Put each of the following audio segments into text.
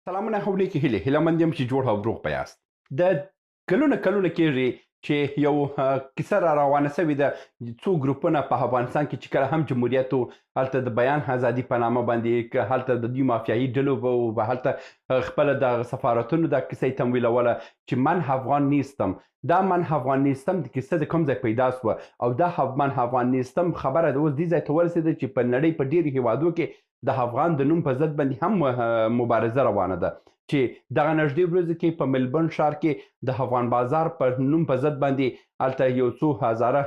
سلامونه او نیکې هیلې هیلهمند یم چې جوړ او روغ به یاست. د کلونه کېږي چې یو کیسه را روانه سوې ده، څو ګروپونه په افغانستان کې چې کله هم جمهوریت و هلته د بیان ازادي په نامه باندې که هلته د دوی مافیایي ډلو به هلته خپله د سفارتونو دا کیسه یې تمویلوله چې من افغان نیستم. دا من افغان نیستم د کیسه د کوم ځای پیدا سوه او دا من افغان نیستم خبره اوس دې ځای ته ورسېده چې په نړۍ په ډېرو هیوادو کې د افغان د نوم په ضد باندې هم مبارزه روانه ده چې دغه نږدې ورځو کې په ملبورن ښار کې د افغان بازار په نوم په ضد باندې هلته یو څو هزاره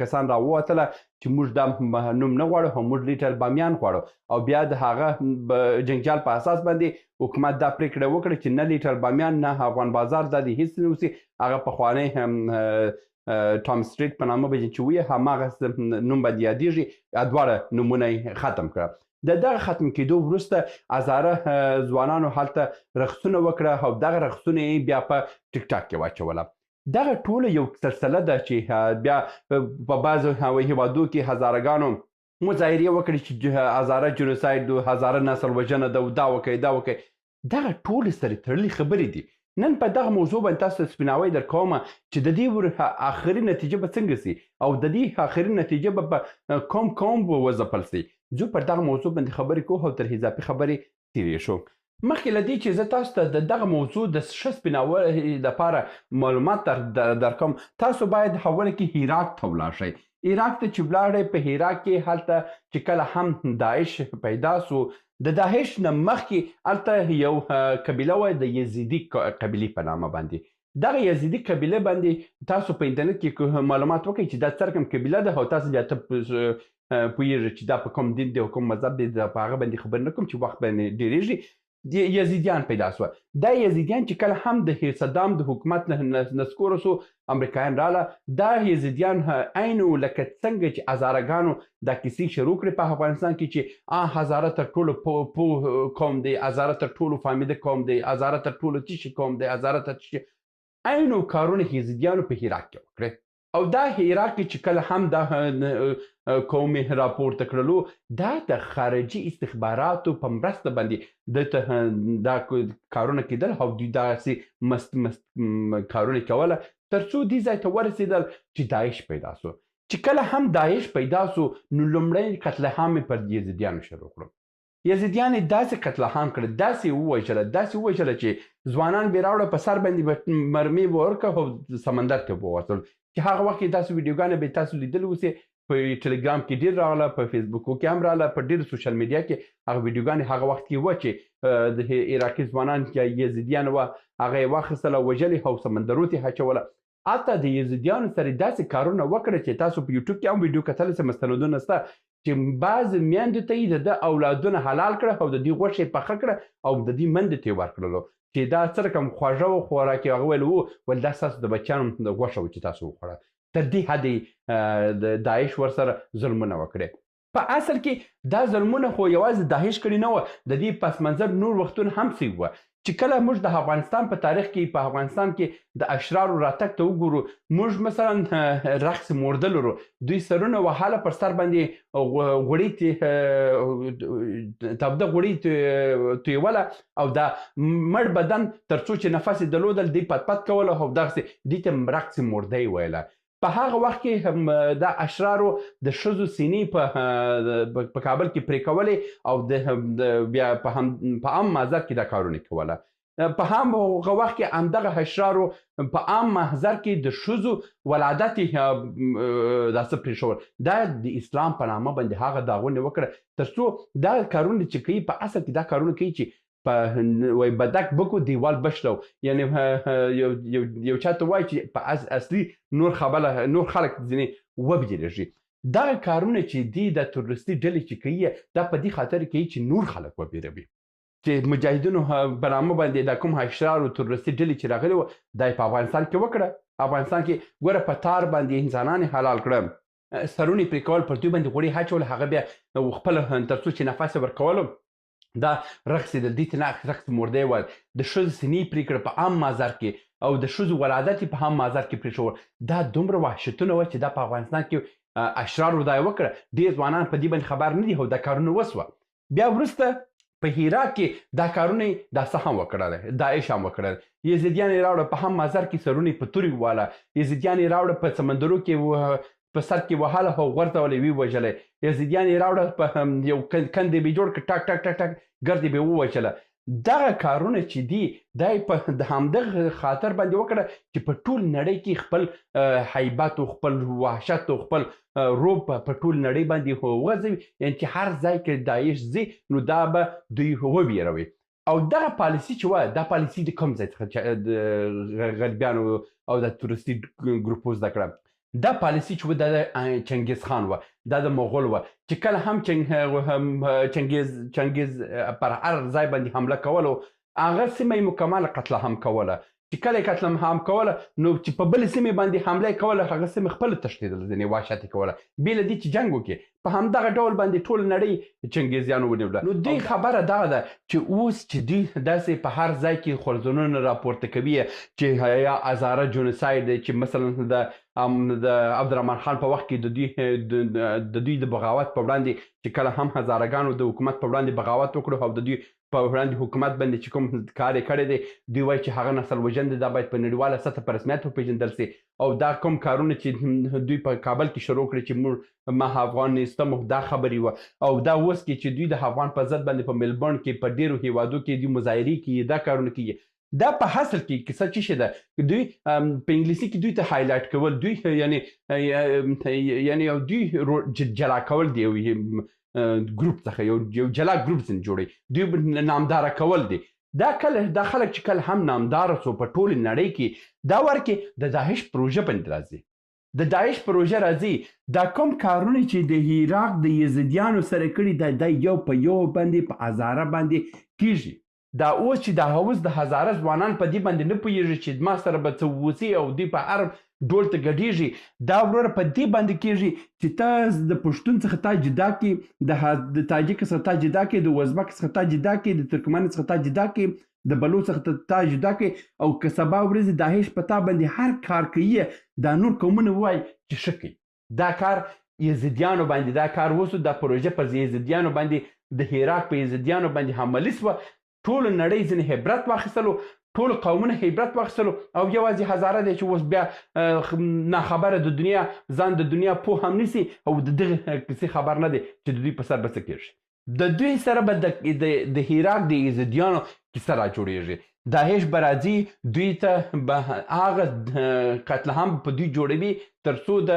کسان راووتله چې موږ دا نوم نه غواړو او موږ لیټل بامیان غواړو او بیا د هغه جنجال په اساس باندې حکومت دا پرېکړه وکړه چې نه لیټل بامیان نه افغان بازار دا د هېڅ نه اوسي، هغه پخوانی ټام سټریټ په نامه به چې وي هماغه نوم باندې یادېږي، دواړه نومونه یې ختم کړه. د دغه ختم کېدو وروسته هزاره ځوانانو هلته رقصونه وکړه او دغه رقصونه یې بیا په ټیک ټاک کې واچوله. دغه ټوله یو سلسله ده چې بیا په بعضو هیوادو کې هزارهګانو مظاهرې وکړې چې هزاره جنوساید و هزاره نسل وژنه ده او دا وکئ دا وکئ. دغه ټولې سره تړلې خبرې دي. نن په دغه موضوع باندې تاسو ته سپیناوی در کومه چې د دې آخري نتیجه به څنګه سي او د دې آخري نتیجه به په کوم وځپل سي. زه پر دغه موضوع باندې خبرې کوم او تر اضافي خبرې تیرې شو. مخکې له دې چې زه تاسو ته د دغه موضوع د ښه سپیناوي لپاره معلومات در کوم، تاسو باید اوله کې هرات ته ولاړ شئ. عراق ته چې ولاړئ په هرات کې هلته چې کله هم داعش پیدا سو، د داعش نه مخکې هلته یو قبیله وه د یزیدي قبیلې په نامه باندې. دغه یزیدي قبیله باندې تاسو په انټرنیټ کې معلومات وکړئ چې دا څه رقم قبیله ده او تاسو بیا ته پوهېږئ چې دا په کوم دین دی او کوم مذهب دی، په هغه باندې خبرې نه کوم چې وخت باندې ډېرېږي. یزیدیان پیدا سوه. دا یزیدیان چې کله هم د صدام د حکومت نه نسکوره سو، امریکایان راله. دا یزیدیان عین لکه څنګه چې هزارهګانو دا کیسې شروع کړې په افغانستان کې چې هزاره تر ټولو پوه قوم دی، هزاره تر ټولو فهمیده قوم دی، هزاره تر ټولو تشي قوم دی، هزاره تر تشي عین کارونه یزیدیانو په هرات کې وکړې. او دا هرات کې چې کله هم دا قوم راپورته کړلو، دا د خارجي استخباراتو په مرسته باندې دلته دا کارونه کېدل او دوی داسې مست کارونه کوله تر څو دې ځای ته ورسېدل چې داعش پیدا سو. چې کله هم داعش پیدا سو نو لومړی قتل عام یې پر یزیدیانو شروع کړو. یزیدیان یې داسې قتل عام کړه، داسې ووژله چې ځوانان بې راوړه په سر باندې به مرمۍ به ورکړه او سمندر ته به ووتل. چې هغه وخت کې داسې ویډیوګانې به تاسو لیدلي اوسئ، په ټلګرام کې ډېر راغله، په فیسبوکو کې هم راغله، په ډېرو سوشل میډیا کې هغه ویډیوګانې هغه وخت کې وه چې د عراقي ځوانان چې یزیدیان وه هغه یې واخیستله، وژلې او سمندرو ته یې اچوله. حتی د یزیدیانو سره داسې کارونه وکړه چې تاسو په یوټیوب کې هم ویډیو کتلی سئ، مستندونه شته چې بعض میندو ته یې د اولادونه حلال کړه او د دوی غوښه یې پخه کړه او د دوی مندو ته یې ورکړلو چې دا څه رقم خوږه وه خوراک یې. هغه ویل دا ستاسو د بچیانو د غوښه وه چې تاسو وخوړه. تر دې حده د داعش ورسره ظلمونه وکړې. په اصل کې دا ظلمونه خو یوازې داعش کړي نه وه، د دې پس منظر نور وختونه هم سوي وه. چې کله موږ د افغانستان په تاریخ کې په افغانستان کې د اشرارو راتګ ته وګورو، موږ مثلا رقص موردل ورو، دوی سرونه وهاله پر سر باندې غوړي تبده غوړي تویوله او دا مړ بدن تر څو چې نفس یې درلودل دوی پت کوله او دغسې دوی ته رقص مرده یې ویله. په هغه وخت کې د اشرارو د ښځو سینې په کابل کې پرې کولې او بیا په عام محضر کې دا کارونه کوله. په هغه وخت کې همدغه اشرارو په عام محضر کې د ښځو ولادت داسې پرېښول. دا د اسلام په نامه باندې هغه داغونه وکړه تر څو دا کارونه چې کوي په اصل کې دا کارونه کوي چې وای بدک بکو دیوال بشلو، یعنی یو چاته وای چې په اصلي نور خلک ځینې وبجېږي. دغه کارونه چې دی د تروریستي ډلې چې کوي دا په دې خاطر کوي چې نور خلک وبېروي، چې مجاهدینو په نامه باندې دا کوم اشرار او تروریستي ډلې چې راغلي وه دا یې په افغانستان کې وکړه. افغانستان کې ګوره په تار باندې انسانان حلال کړه، سرونه یې پرې کول، پر دوی باندې غوړي اچول، هغه بیا خپله تر څو چې نفس یې ورکولو دا رقص د دې ته نه رقص مرده ویل. د ښځو سینې پرې کړه په عام مازار کې او د ښځو ولادت یې په عام مازار کې پرېښول. دا دومره وحشتونه وه چې دا په افغانستان کې اشرارو دا یې وکړه. ډېر ځوانان په دې باندې خبر نه دي او دا کارونه وسوه. بیا وروسته په هرات کې دا کارونه دا څه هم وکړل، داعش هم وکړل، یزیدیان یې راوړه په هم مزار کې سرونه په تورې واله، یزیدیان یې راوړه په سمندرو کې په سر کې وهاله او غورځولې وی وژلې، یزیدیان یې راوړه په یو کندې به جوړ کړ ټک ټک ټک ټک ګردې به ووژله. دغه کارونه چې دي دا یې په د همدغه خاطر باندې وکړه چې په ټول نړۍ کې خپل هیبت او خپل وحشت او خپل روب په ټول نړۍ باندې وغځوي، یعنې چې هر ځای کې داعش ځي نو دا به دوی وویروي. او دغه پالیسي چې وه دا پالیسي د کوم ځای څخه د غربیانو او د تورستي ګروپو زده کړه. دا پالیسي چې وه دا د چنګیز خان وه، دا د مغول وه چې کله هم چنګیز پر هر ځای باندې حمله کولو هغه سیمه یې مکمله قتله هم کوله، چې کله یې قتله هم کوله نو چې په بلې سیمې باندې حمله یې کوله هغه سیمې خپله تښتېدل، ځینې وحشت یې کوله، بې له دې چې جنګ وکړي. په همدغه ډول باندې ټول نړۍ چنګیزیانو ونیوله. نو دوی خبره دغه ده چې اوس چې دوی داسې په هر ځای کې خلزونونه راپورته کوي چې یا هزاره جونوساید دی، چې مثلا د عبدالرحمن خان په وخت کې د دوی د بغاوت په وړاندې چې کله هم هزارهګانو د حکومت په وړاندې بغاوت وکړو او د دوی په وړاندې حکومت باندې چې کوم کار یې کړی دی دوی وایي چې هغه نسل وژن دی، دا باید په نړیواله سطح په رسمیت وپېژندل سي. او دا کوم کارونه چې دوی په کابل کې شروع کړي چې موږ ما افغان نیستم دا خبرې وه، او دا اوس کې چې دوی د افغان په ضد باندې په ملبورن کې په ډېرو هیوادو کې دوی مظاهرې کوي، دا کارونه کوي. دا په حاصل کې کیسه څه شی ده دوی په انګلیسي کې دوی ته هایلایټ کول، دوی یعنی او دوی جلا کول دی ګروپ څخه یو جلا ګروپ ځینې جوړوي، دوی نامداره کول دی. دا خلک چې کله هم نامداره سو په ټول نړۍ کې دا ورکې د داعش پروژه باندې راځي. د داعش پروژه راځي دا کوم کارونه چې د عراق د یزیدیانو سره کړي دا یو په یو باندې په هزاره باندې کیږي. دا اوس چې دا اوس د هزاره ځوانان په دې باندې نه پوهېږي چې ما سره به څه وسي او دوی په هر ډول ته ګډېږي. دا وروره په دې باندې کېږي چې ته د پښتون څخه تا جدا کړي، د تاجک څخه تا جدا کړي، د ازبک څخه تا جدا کړي، د ترکمن څخه تا جدا کړي، د بلوچ څخه تا جدا کړي، او که سبا ورځې داعش په تا باندې هر کار کوي دا نور قومونه ووایي چې ښه کوي. دا کار یزیدیانو باندې دا کار وسو، دا پروژه په یزیدیانو باندې د هرات په یزیدیانو باندې حملې سوه. ټول نړۍ ځینې عبرت واخیستلو، ټول قومونه عبرت واخیستلو، او یوازې هزاره دی چې اوس بیا ناخبره د دنیا ځان د دنیا پوه هم نیسي او د دغه کیسې خبر نه دی چې د دوی په سر به څه کېږي. د دوی سره به د هرات د یزیدیانو کیسه را جوړېږي. داعش به راځي دوی ته به هغه قتل هم په دوی جوړوي تر څو د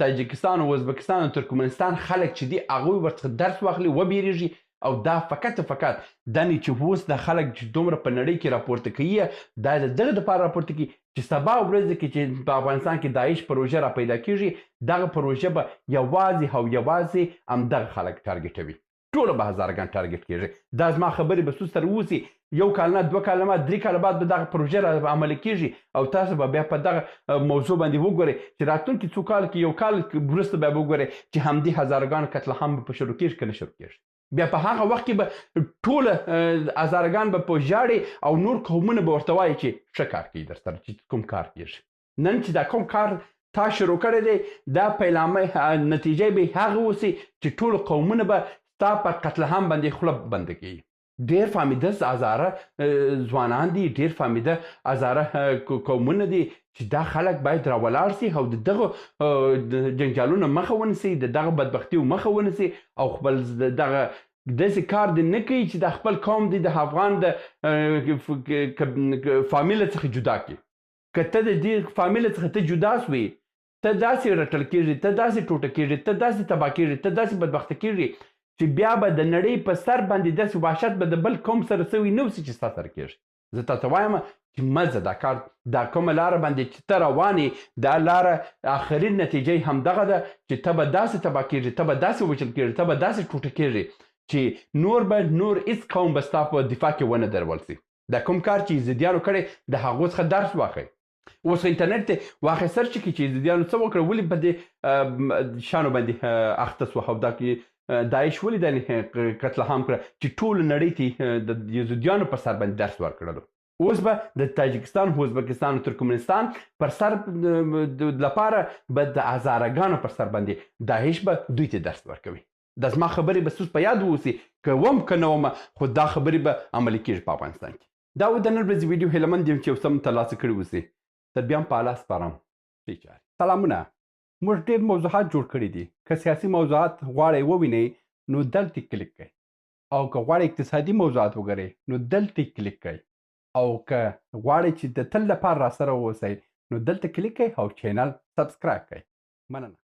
تاجکستان او ازبکستان او ترکمنستان خلک چې دي هغوی ورڅخه درس واخلي وبېرېږي. او دا فقط دا نه چې اوس د خلک چې دومره په نړۍ کې راپورته کوي دا د دغه دپاره راپورته کوي چې سبا ورځ کې چې په افغانستان کې داعش پروژه را پیدا کېږي دغه پروژه به یوازې او یوازې همدغه خلک ټارګېټوي، ټوله به هزارګان ټارګېټ کېږي. دا زما خبرې به څو سره ووسي، یو کال نه 2 کاله نه 3 کاله بعد به دغه پروژه را عملي کېږي او تاسو به بیا په دغه موضوع باندې وګورئ چې راتلونکي څو کال کې یو کال وروسته بیا وګورئ چې همدې هزارګان قتل عام به شروع کېږي که نه شروع کېږي. بیا په هغه وخت کې به ټوله هزارګان به په ژاړي او نور قومونه به ورته وایي چې ښه کار کوي در سره چې کوم کار کېږي. نن چې دا کوم کار تا شروع کړی دی دا پیلامه نتیجه به هغه اوسي چې ټول قومونه به ستا په قتل عام باندې خوله بنده کوي. ډېر فهمیده هزاره ځوانان دي، ډېر فهمیده هزاره قومونه دي چې دا خلک باید راولاړ سي او د دغه جنجالونو مخه ونیسي، د دغه بدبختیو مخه ونیسي او خپل دغه داسې کار دې نه کوي چې د خپل قوم دې د افغان د فامیله څخه جدا کړي. که ته د دې فامیله څخه ته جدا سوې ته داسې رټل کېږي، ته داسې ټوټه کېږي، ته داسې تباه کېږي، ته داسې بدبخته کېږي چې بیا به د نړۍ په سر باندې داسې وحشت به د بل قوم سره سوی نه وسي چې ستا سره کېږي. زه تاته وایم چې مزه دا کار دا کومه لاره باندې چې ته روان یې دا لاره آخري نتیجه همدغه ده چې ته به داسې تباه کېږي، ته به داسې وچل کېږي، ته به داسې ټوټه کېږي چې نور هېڅ قوم به ستا په دفاع کې ونه درول سي. دا کوم کار چې یزیدیانو کړی د هغو څخه درس واخلئ. اوس انټرنیټ ته واخلئ سرچ کړئ چې یزیدیانو څه وکړه، ولې په دې شانو باندې اخته سوه او دا کې داعش ولې دا قتل عام کړه چې ټول نړۍ ته د یزیدیانو په سر باندې درس ورکړلو. اوس به د تاجکستان، ازبکستان او ترکمنستان پر سر لپاره به د هزارګانو پر سر باندې داعش به دوی ته درس ورکوي. د زما خبرې به ستاسو په یاد واوسي که وم که نه وم خو دا خبرې به عملي کېږي په افغانستان کې دا و د نن ورځې ویډیو هیله مند یم چې یو څه هم ترلاسه کړي اوسئ تر بیا هم په اعلی سپارم سلامونه موږ ډېر موضوعات جوړ کړي دي که سیاسي موضوعات غواړئ ووینئ نو دلته کلیک کړئ او که غواړئ اقتصادي موضوعات وګورئ نو دلته کلیک کړئ او که غواړئ چې د تل لپاره راسره واوسئ نو دلته کلیک کړئ او چینل سبسکرایب کړئ مننه